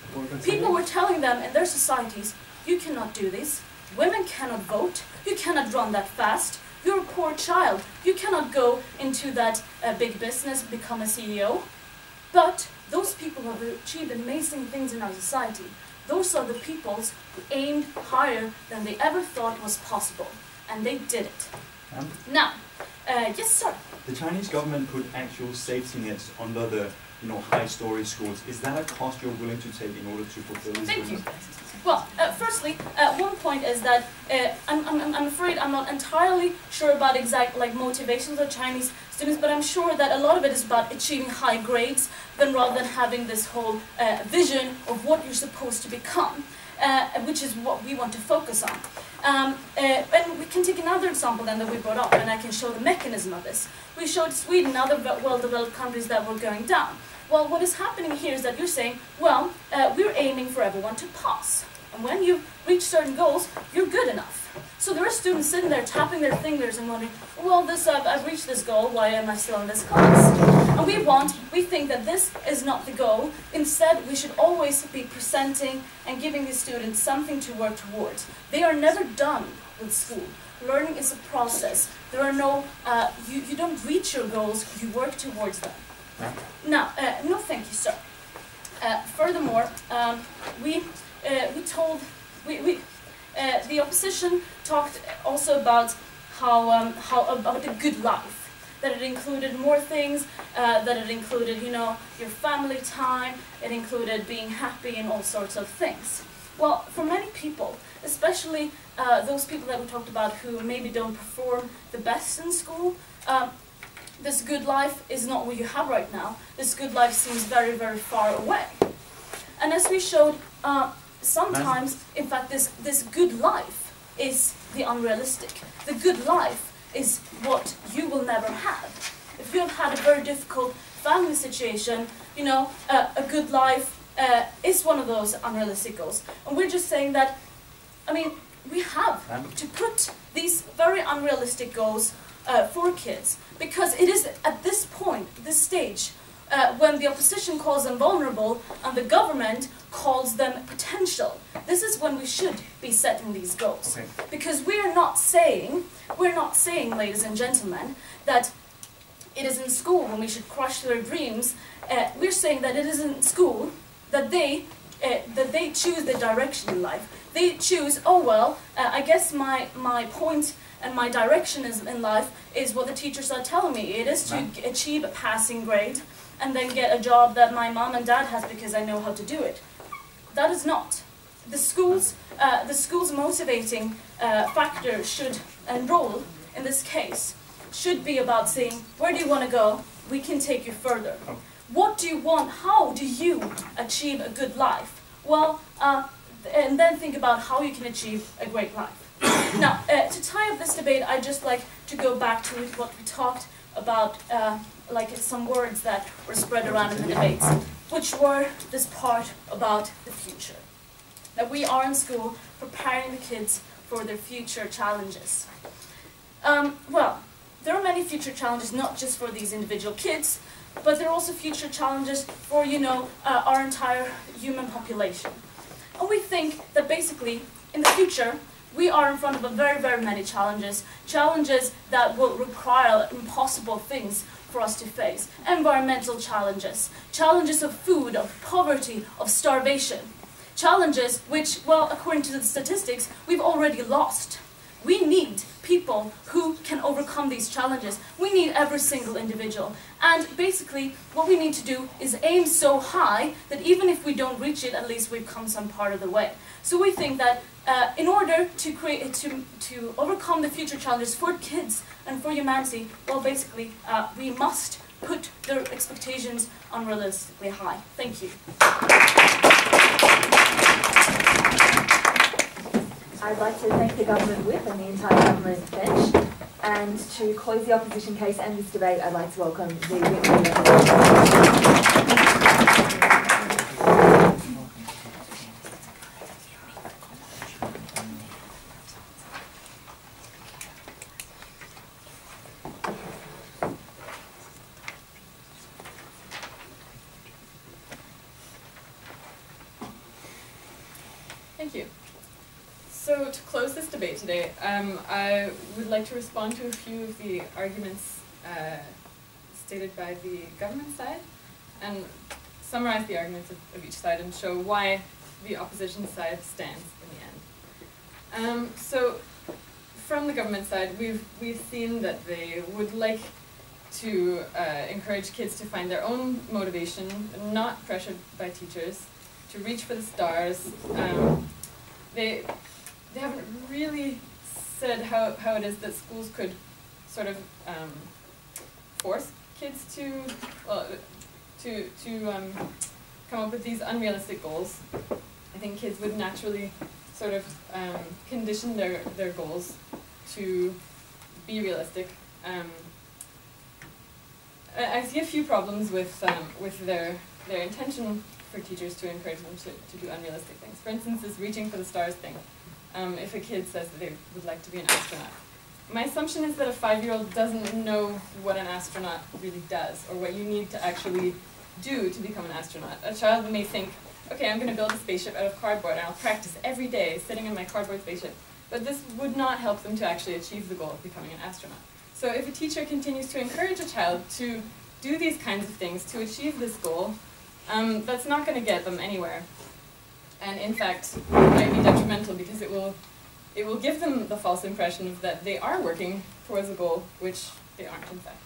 S8: People were telling them in their societies, you cannot do this, women cannot vote, you cannot run that fast, you're a poor child, you cannot go into that big business, become a CEO. But those people who have achieved amazing things in our society, those are the peoples who aimed higher than they ever thought was possible. And they did it. Now, yes sir?
S2: The Chinese government put actual safety nets under the high-story schools. Is that a cost you're willing to take in order to fulfill these
S8: Thank you.
S2: dreams?
S8: Well, firstly, one point is that I'm afraid I'm not entirely sure about exact motivations of Chinese students, but I'm sure that a lot of it is about achieving high grades rather than having this whole vision of what you're supposed to become, which is what we want to focus on. And we can take another example then that we brought up, and I can show the mechanism of this. We showed Sweden and other well-developed countries that were going down. Well, what is happening here is that you're saying, well, we're aiming for everyone to pass. And when you reach certain goals, you're good enough. So there are students sitting there tapping their fingers and wondering, well, I've reached this goal, why am I still in this class? And we think that this is not the goal. Instead, we should always be presenting and giving the students something to work towards. They are never done with school. Learning is a process. There are no, you don't reach your goals, you work towards them. Now, no thank you, sir. Furthermore, the opposition talked also about about a good life, that it included more things, that it included, your family time, it included being happy and all sorts of things. Well, for many people, especially those people that we talked about who maybe don't perform the best in school, this good life is not what you have right now. This good life seems very, very far away. And as we showed, sometimes, in fact, this good life is the unrealistic. The good life is what you will never have. If you have had a very difficult family situation, a good life is one of those unrealistic goals. And we're just saying that, we have to put these very unrealistic goals for kids, because it is at this point, this stage, when the opposition calls them vulnerable and the government calls them potential. This is when we should be setting these goals. Okay. Because we're not saying, ladies and gentlemen, that it is in school when we should crush their dreams. We're saying that it is in school that they choose the direction in life. They choose, I guess my point and my direction in life is what the teachers are telling me. It is to achieve a passing grade and then get a job that my mom and dad has because I know how to do it. That is not. The school's motivating factor should, and role in this case, should be about saying, where do you want to go? We can take you further. What do you want? How do you achieve a good life? Well, and then think about how you can achieve a great life. Now, to tie up this debate, I'd just like to go back to what we talked about, like some words that were spread around in the debates, which were this part about the future. That we are in school preparing the kids for their future challenges. Well, there are many future challenges, not just for these individual kids, but there are also future challenges for, you know, our entire human population. And we think that basically, in the future, we are in front of very, very many challenges. Challenges that will require impossible things for us to face. Environmental challenges, challenges of food, of poverty, of starvation. Challenges which, well, according to the statistics, we've already lost. We need people who can overcome these challenges. We need every single individual. And basically, what we need to do is aim so high that even if we don't reach it, at least we've come some part of the way. So we think that in order to overcome the future challenges for kids and for humanity, well, basically, we must put their expectations unrealistically high. Thank you.
S3: I'd like to thank the government whip and the entire government bench. And to close the opposition case and this debate, I'd like to welcome the whip leader.
S9: Thank you. So to close this debate today, I would like to respond to a few of the arguments stated by the government side and summarize the arguments of each side and show why the opposition side stands in the end. So from the government side, we've seen that they would like to encourage kids to find their own motivation, not pressured by teachers, to reach for the stars. They haven't really said how it is that schools could sort of force kids to come up with these unrealistic goals. I think kids would naturally sort of condition their goals to be realistic. I see a few problems with their intention for teachers to encourage them to do unrealistic things. For instance, this reaching for the stars thing. If a kid says that they would like to be an astronaut. My assumption is that a 5-year-old doesn't know what an astronaut really does, or what you need to actually do to become an astronaut. A child may think, okay, I'm going to build a spaceship out of cardboard, and I'll practice every day sitting in my cardboard spaceship. But this would not help them to actually achieve the goal of becoming an astronaut. So if a teacher continues to encourage a child to do these kinds of things to achieve this goal, that's not going to get them anywhere. And in fact, it might be detrimental because it will give them the false impression of that they are working towards a goal, which they aren't in fact.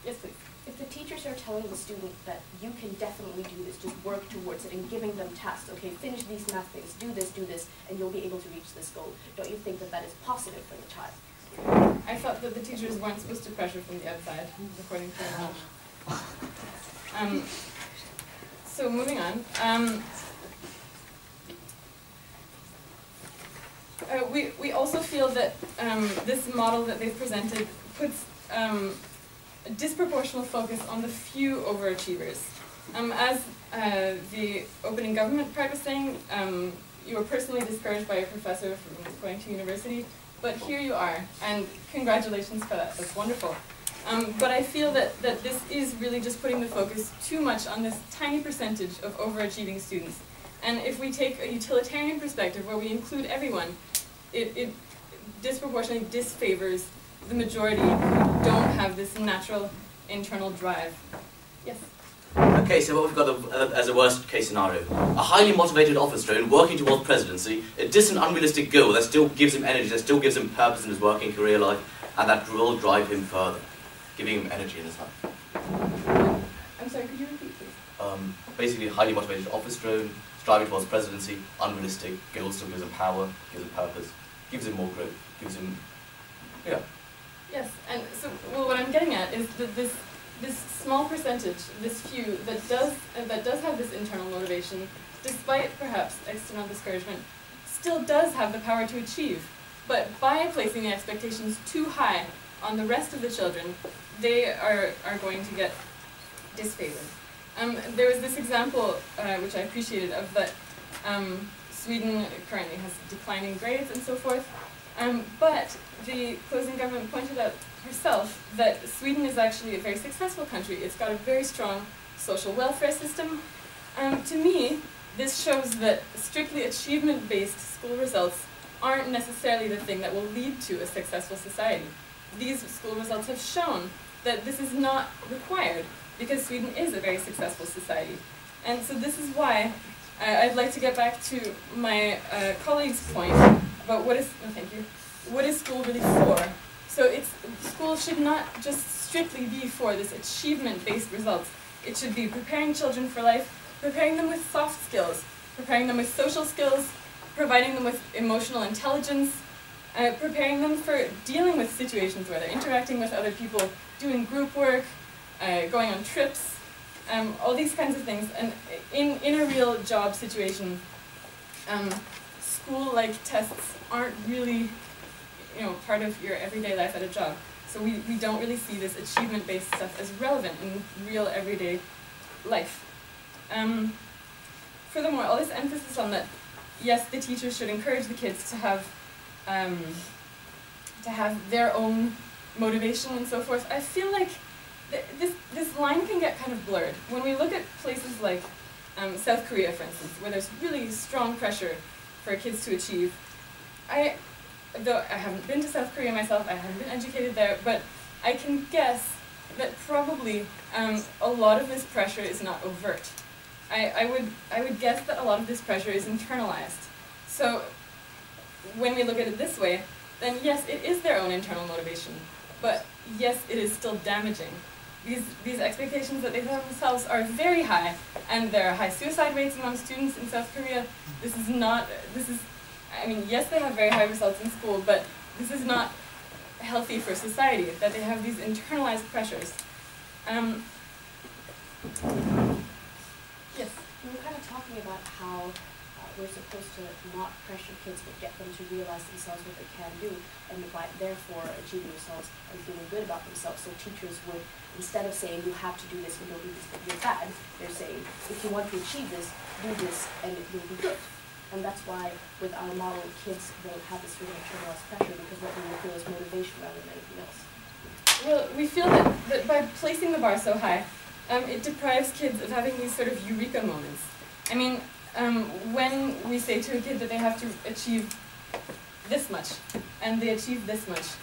S9: Yes, please.
S6: If the teachers are telling the student that you can definitely do this, just work towards it, and giving them tasks, okay, finish these math things, do this, and you'll be able to reach this goal, don't you think that that is positive for the child?
S9: I thought that the teachers weren't supposed to pressure from the outside, according to the So moving on. We also feel that this model that they've presented puts a disproportional focus on the few overachievers. As the opening government part was saying, you were personally discouraged by a professor from going to university, but here you are, and congratulations for that, that's wonderful. But I feel that this is really just putting the focus too much on this tiny percentage of overachieving students. And if we take a utilitarian perspective where we include everyone, it disproportionately disfavors the majority who don't have this natural internal drive. Yes?
S5: Okay, so what we've got as a worst case scenario. A highly motivated office drone working towards presidency, a distant unrealistic goal that still gives him energy, that still gives him purpose in his working career life, and that will drive him further, giving him energy in his life.
S9: I'm sorry, could you repeat, please?
S5: Basically, highly motivated office drone, striving towards presidency, unrealistic, girl still gives him power, gives him purpose, gives him more growth, gives him, yeah.
S9: Yes, and so well, what I'm getting at is that this small percentage, this few that does have this internal motivation, despite perhaps external discouragement, still does have the power to achieve. But by placing the expectations too high on the rest of the children, they are going to get disfavored. There was this example, which I appreciated, of that Sweden currently has declining grades and so forth, but the closing government pointed out herself that Sweden is actually a very successful country. It's got a very strong social welfare system. To me, this shows that strictly achievement-based school results aren't necessarily the thing that will lead to a successful society. These school results have shown that this is not required because Sweden is a very successful society. And so this is why I'd like to get back to my colleague's point about what is school really for? So school should not just strictly be for this achievement-based results. It should be preparing children for life, preparing them with soft skills, preparing them with social skills, providing them with emotional intelligence, preparing them for dealing with situations where they're interacting with other people, doing group work, going on trips, all these kinds of things. And in a real job situation, school-like tests aren't really, part of your everyday life at a job. So we don't really see this achievement-based stuff as relevant in real everyday life. Furthermore, all this emphasis on that, yes, the teachers should encourage the kids to have their own motivation and so forth. I feel like this line can get kind of blurred. When we look at places like South Korea, for instance, where there's really strong pressure for kids to achieve, though I haven't been to South Korea myself, I haven't been educated there, but I can guess that probably a lot of this pressure is not overt. I would guess that a lot of this pressure is internalized. So when we look at it this way, then yes, it is their own internal motivation, but yes, it is still damaging. These expectations that they have of themselves are very high, and there are high suicide rates among students in South Korea. I mean, yes, they have very high results in school, but this is not healthy for society, that they have these internalized pressures.
S6: Yes. We were kind of talking about how we're supposed to not pressure kids, but get them to realize themselves what they can do, and by therefore achieving results and feeling good about themselves. So teachers would, instead of saying you have to do this and don't do this, but you're bad, they're saying if you want to achieve this, do this, and it will be good. And that's why, with our model, kids won't have this sort of internalized pressure, because what we will feel is motivation rather than anything else.
S9: Well, we feel that by placing the bar so high, it deprives kids of having these sort of eureka moments. I mean, when we say to a kid that they have to achieve this much, and they achieve this much,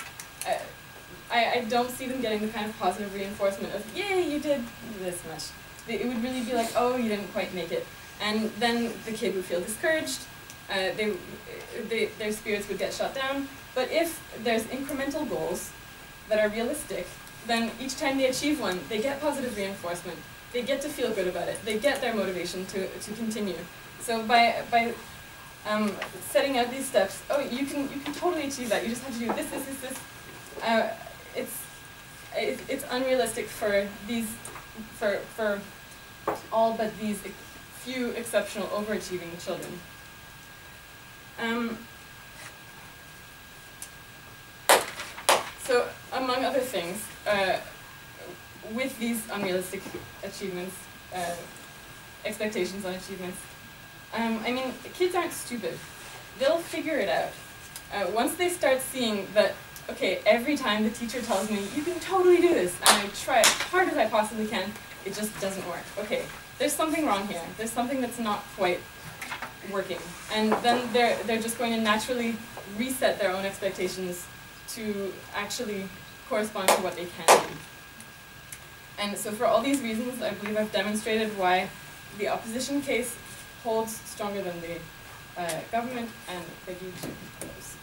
S9: I don't see them getting the kind of positive reinforcement of, yay, you did this much. It would really be like, oh, you didn't quite make it. And then the kid would feel discouraged, their spirits would get shot down. But if there's incremental goals that are realistic, then each time they achieve one, they get positive reinforcement. They get to feel good about it. They get their motivation to continue. So by setting out these steps, oh, you can totally achieve that. You just have to do this. It's unrealistic for all but these few exceptional overachieving children. So, among other things, with these unrealistic achievements, expectations on achievements, I mean, kids aren't stupid. They'll figure it out. Once they start seeing that, okay, every time the teacher tells me, you can totally do this, and I try as hard as I possibly can, it just doesn't work. Okay, there's something wrong here. There's something that's not quite working. And then they're just going to naturally reset their own expectations to actually correspond to what they can do. And so for all these reasons, I believe I've demonstrated why the opposition case holds stronger than the government, and beg you to close.